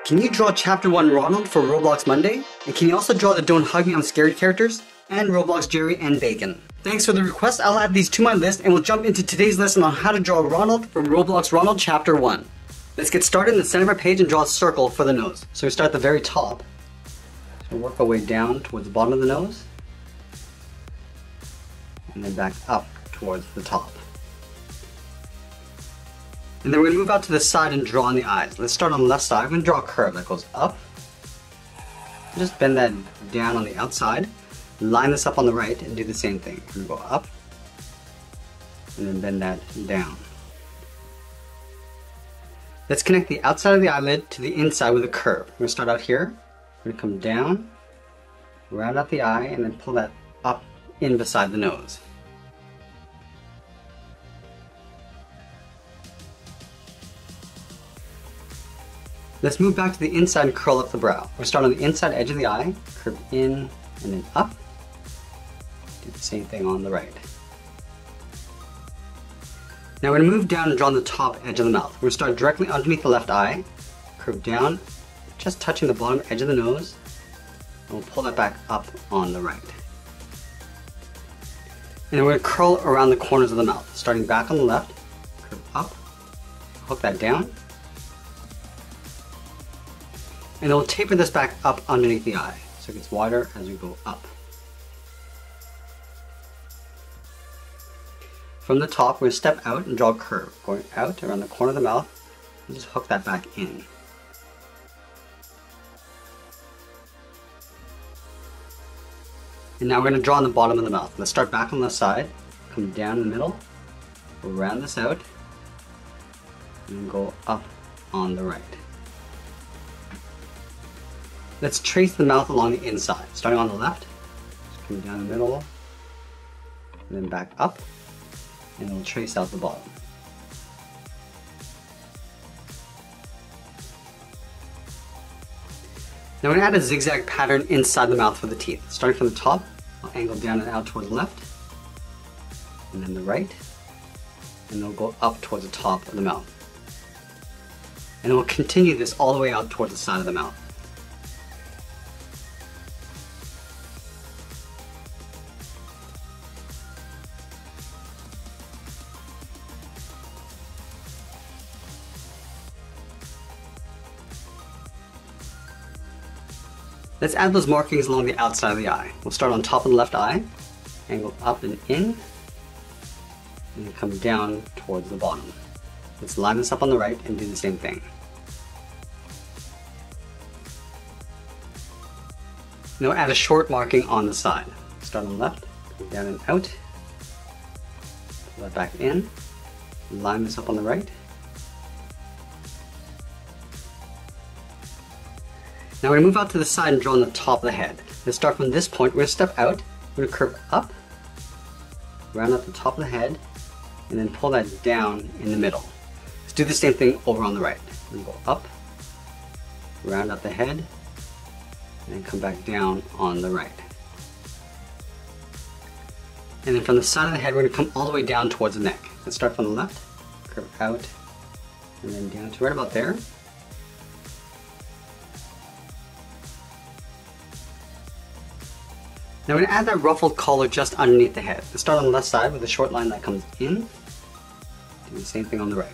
Can you draw Chapter 1 Ronald for Roblox Monday? And can you also draw the Don't Hug Me I'm Scared characters? And Roblox Jerry and Bacon? Thanks for the request, I'll add these to my list and we'll jump into today's lesson on how to draw Ronald from Roblox Ronald Chapter 1. Let's get started in the center of our page and draw a circle for the nose. So we start at the very top. So work our way down towards the bottom of the nose. And then back up towards the top. And then we're going to move out to the side and draw on the eyes. Let's start on the left side. We're going to draw a curve that goes up. Just bend that down on the outside. Line this up on the right and do the same thing. We're going to go up and then bend that down. Let's connect the outside of the eyelid to the inside with a curve. We're going to start out here. We're going to come down, round out the eye, and then pull that up in beside the nose. Let's move back to the inside and curl up the brow. We'll start on the inside edge of the eye, curve in and then up. Do the same thing on the right. Now we're going to move down and draw on the top edge of the mouth. We're going to start directly underneath the left eye, curve down, just touching the bottom edge of the nose, and we'll pull that back up on the right. And then we're going to curl around the corners of the mouth, starting back on the left, curve up, hook that down, and then we'll taper this back up underneath the eye, so it gets wider as we go up. From the top, we're going to step out and draw a curve, going out around the corner of the mouth, and just hook that back in. And now we're going to draw on the bottom of the mouth. Let's start back on the side, come down in the middle, we'll round this out, and go up on the right. Let's trace the mouth along the inside, starting on the left, just come down the middle, and then back up, and we'll trace out the bottom. Now we're going to add a zigzag pattern inside the mouth for the teeth. Starting from the top, I'll angle down and out towards the left, and then the right, and then we'll go up towards the top of the mouth. And then we'll continue this all the way out towards the side of the mouth. Let's add those markings along the outside of the eye. We'll start on top of the left eye, angle up and in, and then come down towards the bottom. Let's line this up on the right and do the same thing. Now add a short marking on the side. Start on the left, come down and out, pull that back in, line this up on the right. Now we're going to move out to the side and draw on the top of the head. Let's start from this point. We're going to step out, we're going to curve up, round out the top of the head, and then pull that down in the middle. Let's do the same thing over on the right. We're going to go up, round out the head, and then come back down on the right. And then from the side of the head, we're going to come all the way down towards the neck. Let's start from the left, curve out, and then down to right about there. Now we're going to add that ruffled collar just underneath the head. Let's start on the left side with a short line that comes in. Do the same thing on the right.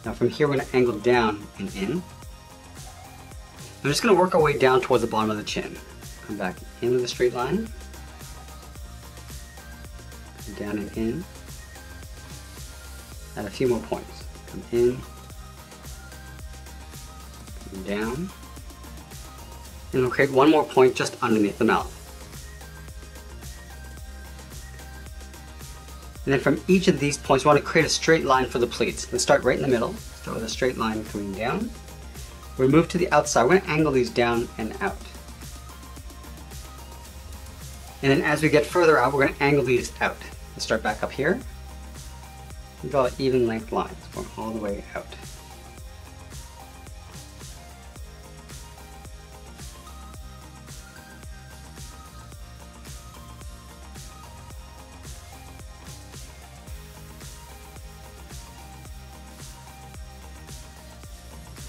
Now from here we're going to angle down and in. We're just going to work our way down towards the bottom of the chin. Come back in with a straight line. Down and in. Add a few more points. Come in. Come down. And we'll create one more point just underneath the mouth. And then from each of these points, we want to create a straight line for the pleats. Let's start right in the middle. Start with a straight line coming down. We'll move to the outside. We're going to angle these down and out. And then as we get further out, we're going to angle these out. Let's start back up here. And draw even length lines going all the way out.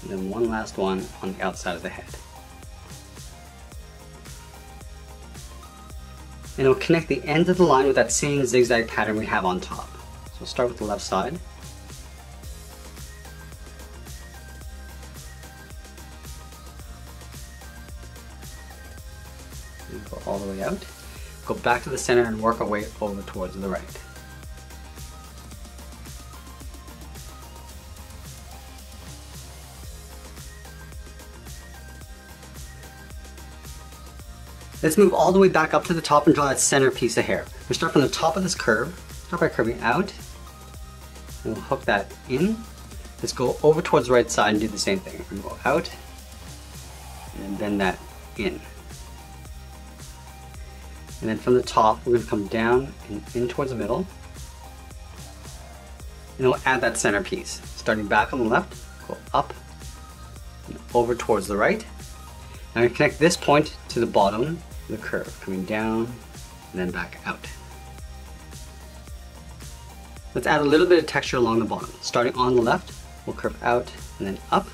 And then one last one on the outside of the head. And we'll connect the ends of the line with that same zigzag pattern we have on top. So we'll start with the left side. And go all the way out. Go back to the center and work our way over towards the right. Let's move all the way back up to the top and draw that center piece of hair. We'll start from the top of this curve, start by curving out, and we'll hook that in. Let's go over towards the right side and do the same thing. We're going to go out, and then bend that in. And then from the top, we're going to come down and in towards the middle. And we'll add that center piece. Starting back on the left, go up, and over towards the right. Now I'm going to connect this point to the bottom the curve, coming down and then back out. Let's add a little bit of texture along the bottom. Starting on the left, we'll curve out and then up,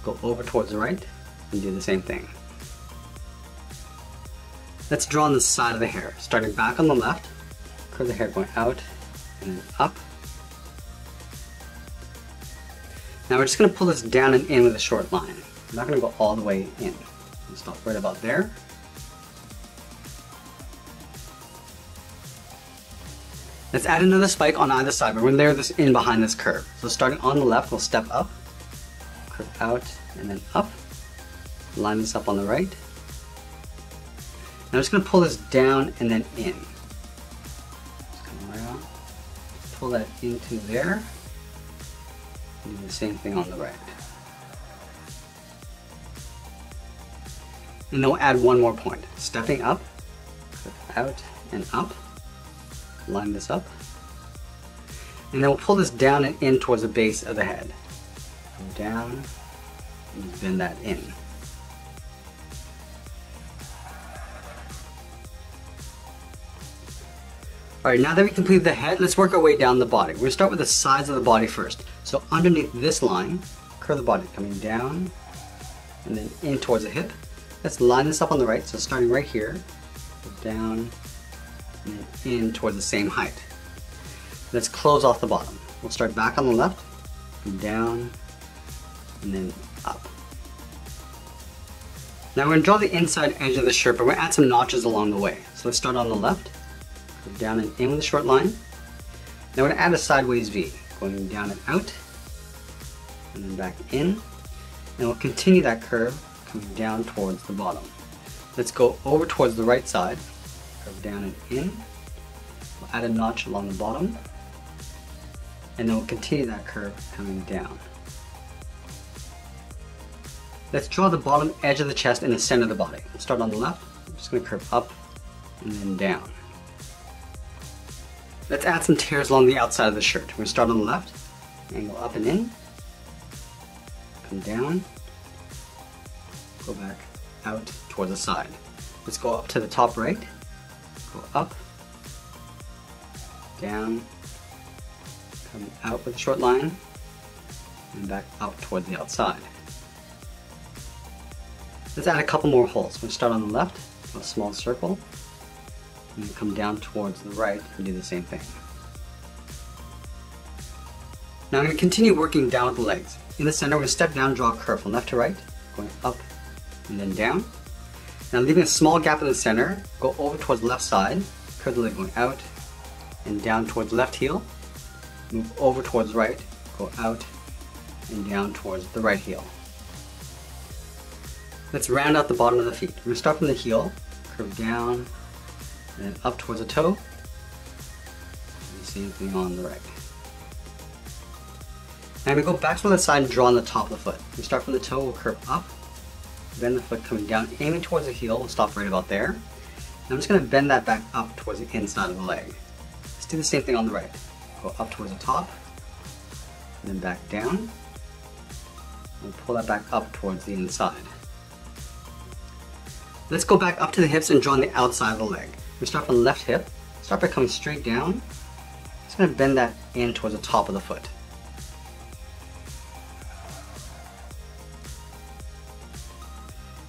go over towards the right, and do the same thing. Let's draw on the side of the hair. Starting back on the left, curve the hair going out and then up. Now we're just going to pull this down and in with a short line. We're not going to go all the way in. We'll stop right about there. Let's add another spike on either side, but we're going to layer this in behind this curve. So starting on the left, we'll step up, curve out, and then up. Line this up on the right. Now I'm just going to pull this down and then in. Just come right on. Pull that into there. And do the same thing on the right. And then we'll add one more point. Stepping up, curve out and up. Line this up. And then we'll pull this down and in towards the base of the head. Come down and bend that in. Alright, now that we completed the head, let's work our way down the body. We're going to start with the sides of the body first. So underneath this line, curve the body coming down and then in towards the hip. Let's line this up on the right, so starting right here, go down and then in towards the same height. Let's close off the bottom. We'll start back on the left, come down and then up. Now we're going to draw the inside edge of the shirt, but we're going to add some notches along the way. So let's start on the left. Go down and in with a short line. Now we're going to add a sideways V, going down and out, and then back in. And we'll continue that curve, coming down towards the bottom. Let's go over towards the right side, curve down and in. We'll add a notch along the bottom, and then we'll continue that curve coming down. Let's draw the bottom edge of the chest in the center of the body. We'll start on the left. I'm just going to curve up and then down. Let's add some tears along the outside of the shirt. We're going to start on the left, angle up and in, come down, go back out towards the side. Let's go up to the top right, go up, down, come out with a short line, and back up toward the outside. Let's add a couple more holes. We'll start on the left, a small circle, and then come down towards the right and do the same thing. Now I'm going to continue working down with the legs. In the center, we're going to step down and draw a curve from left to right, going up and then down. Now leaving a small gap in the center, go over towards the left side, curve the leg going out and down towards the left heel, move over towards the right, go out and down towards the right heel. Let's round out the bottom of the feet. We're going to start from the heel, curve down, and then up towards the toe. And the same thing on the right. And we go back to the side and draw on the top of the foot. We start from the toe, we'll curve up, bend the foot coming down, aiming towards the heel, we'll stop right about there. And I'm just going to bend that back up towards the inside of the leg. Let's do the same thing on the right. Go up towards the top, and then back down. We'll pull that back up towards the inside. Let's go back up to the hips and draw on the outside of the leg. We start from the left hip, start by coming straight down. Just going to bend that in towards the top of the foot.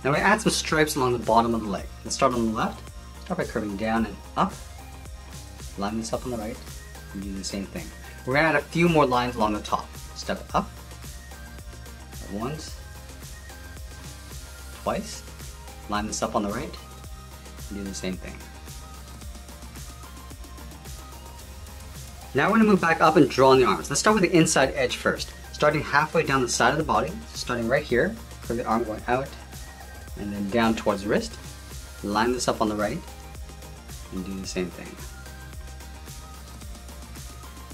Now we add some stripes along the bottom of the leg. Let's start on the left. Start by curving down and up. Line this up on the right and do the same thing. We're going to add a few more lines along the top. Step up. Once. Twice. Line this up on the right and do the same thing. Now we're going to move back up and draw on the arms. Let's start with the inside edge first. Starting halfway down the side of the body, starting right here, curve the arm going out and then down towards the wrist. Line this up on the right and do the same thing.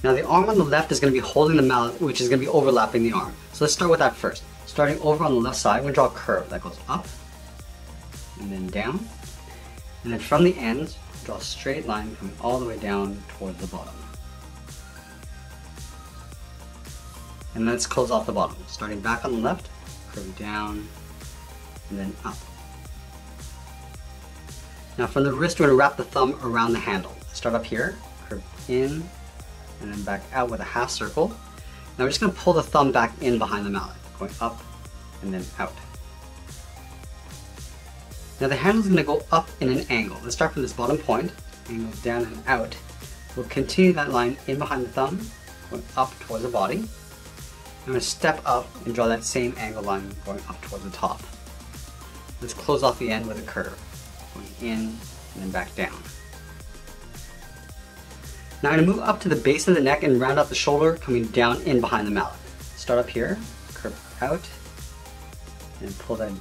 Now the arm on the left is going to be holding the mallet, which is going to be overlapping the arm. So let's start with that first. Starting over on the left side, we're going to draw a curve that goes up and then down. And then from the end, draw a straight line coming all the way down towards the bottom. And let's close off the bottom. Starting back on the left, curve down and then up. Now from the wrist, we're going to wrap the thumb around the handle. Start up here, curve in, and then back out with a half circle. Now we're just going to pull the thumb back in behind the mallet, going up and then out. Now the handle is going to go up in an angle. Let's start from this bottom point, angle down and out. We'll continue that line in behind the thumb, going up towards the body. I'm going to step up and draw that same angle line going up towards the top. Let's close off the end with a curve, going in and then back down. Now I'm going to move up to the base of the neck and round out the shoulder, coming down in behind the mallet. Start up here, curve out, and pull that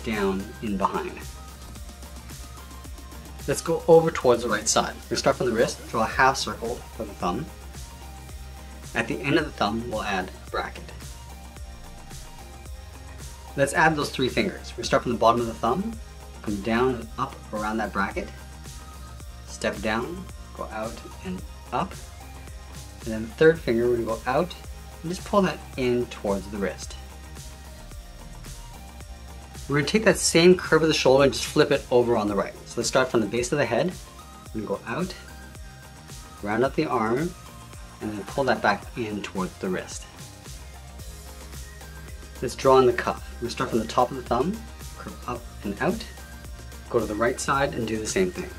down in behind. Let's go over towards the right side. We're going to start from the wrist, draw a half circle for the thumb. At the end of the thumb, we'll add a bracket. Let's add those three fingers. We start from the bottom of the thumb, come down and up around that bracket, step down, go out and up, and then the third finger we're going to go out and just pull that in towards the wrist. We're going to take that same curve of the shoulder and just flip it over on the right. So let's start from the base of the head, and go out, round up the arm, and then pull that back in towards the wrist. Let's draw on the cuff. We'll start from the top of the thumb, curve up and out, go to the right side and do the same thing.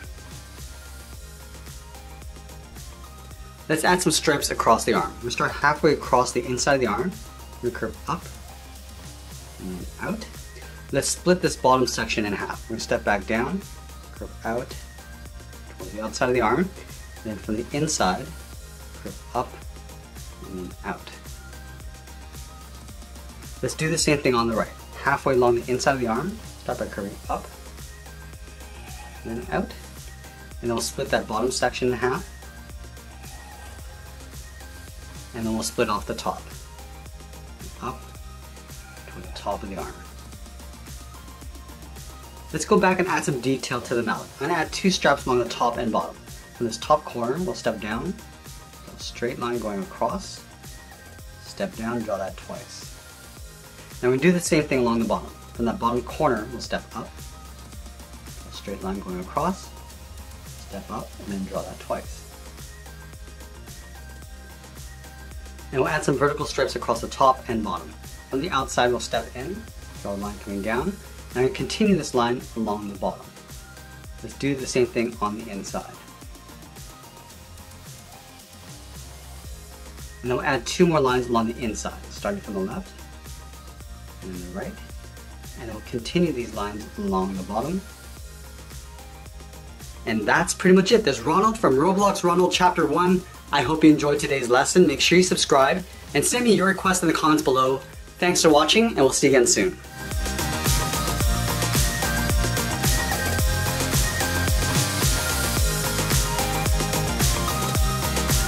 Let's add some stripes across the arm. We'll start halfway across the inside of the arm, we'll curve up and then out. Let's split this bottom section in half. We're going to step back down, curve out towards the outside of the arm, and then from the inside, curve up and then out. Let's do the same thing on the right. Halfway along the inside of the arm, start by curving up and then out. And then we'll split that bottom section in half. And then we'll split off the top. Up to the top of the arm. Let's go back and add some detail to the mallet. I'm going to add two straps along the top and bottom. From this top corner, we'll step down, draw a straight line going across, step down, draw that twice. Now we do the same thing along the bottom. From that bottom corner, we'll step up, draw a straight line going across, step up, and then draw that twice. And we'll add some vertical stripes across the top and bottom. From the outside, we'll step in, draw a line coming down, and continue this line along the bottom. Let's do the same thing on the inside. And then we'll add two more lines along the inside, starting from the left and then the right. And we'll continue these lines along the bottom. And that's pretty much it. There's Ronald from Roblox Ronald Chapter 1. I hope you enjoyed today's lesson. Make sure you subscribe and send me your requests in the comments below. Thanks for watching, and we'll see you again soon.